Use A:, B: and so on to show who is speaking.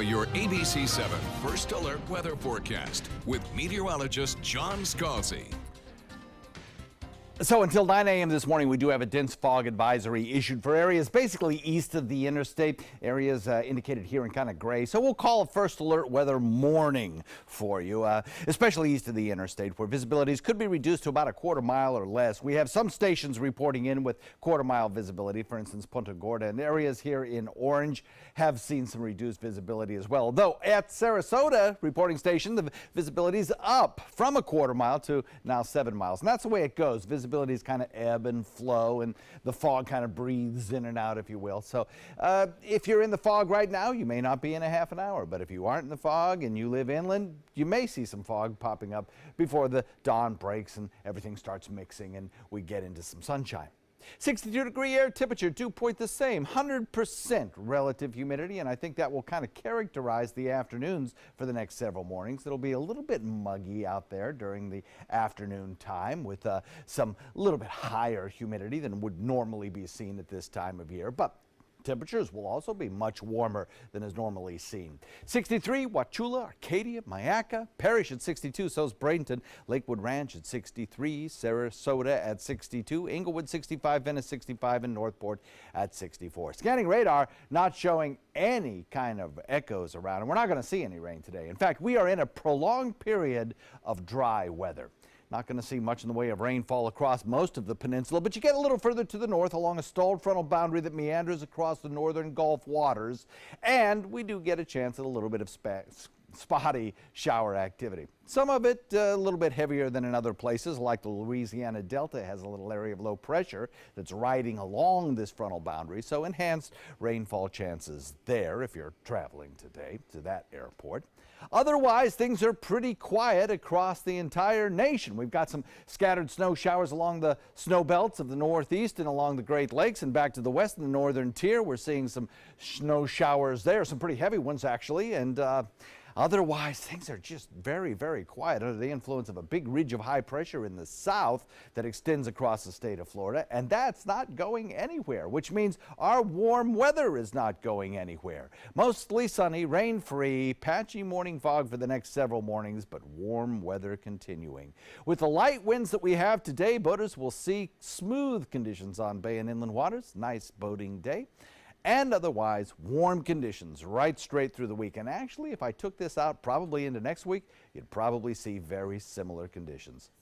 A: your ABC 7 First Alert weather forecast with meteorologist John Scalzi.
B: So until 9 a.m. this morning, we do have a dense fog advisory issued for areas basically east of the interstate. Areas indicated here in kind of gray. So we'll call a first alert weather morning for you, especially east of the interstate, where visibilities could be reduced to about a quarter mile or less. We have some stations reporting in with quarter mile visibility. For instance, Punta Gorda and areas here in orange have seen some reduced visibility as well. Though at Sarasota reporting station, the visibility is up from a quarter mile to now 7 miles. And that's the way it goes. Visibilities kind of ebb and flow, and the fog kind of breathes in and out, if you will. So if you're in the fog right now, you may not be in a half an hour. But if you aren't in the fog and you live inland, you may see some fog popping up before the dawn breaks and everything starts mixing and we get into some sunshine. 62-degree air temperature, dew point the same, 100% relative humidity, and I think that will kind of characterize the afternoons for the next several mornings. It'll be a little bit muggy out there during the afternoon time with some little bit higher humidity than would normally be seen at this time of year, but temperatures will also be much warmer than is normally seen. 63, Wauchula, Arcadia, Myakka, Parrish at 62, so is Bradenton, Lakewood Ranch at 63, Sarasota at 62, Inglewood 65, Venice 65, and Northport at 64. Scanning radar not showing any kind of echoes around, and we're not going to see any rain today. In fact, we are in a prolonged period of dry weather. Not going to see much in the way of rainfall across most of the peninsula, but you get a little further to the north along a stalled frontal boundary that meanders across the northern Gulf waters, and we do get a chance at a little bit of spotty shower activity. Some of it a little bit heavier than in other places, like the Louisiana Delta has a little area of low pressure that's riding along this frontal boundary, so enhanced rainfall chances there if you're traveling today to that airport. Otherwise, things are pretty quiet across the entire nation. We've got some scattered snow showers along the snow belts of the Northeast and along the Great Lakes, and back to the west in the northern tier. We're seeing some snow showers there, some pretty heavy ones actually, and otherwise, things are just very, very quiet under the influence of a big ridge of high pressure in the south that extends across the state of Florida, and that's not going anywhere, which means our warm weather is not going anywhere. Mostly sunny, rain-free, patchy morning fog for the next several mornings, but warm weather continuing. With the light winds that we have today, boaters will see smooth conditions on bay and inland waters. Nice boating day. And otherwise warm conditions right straight through the week. And actually, if I took this out probably into next week, you'd probably see very similar conditions.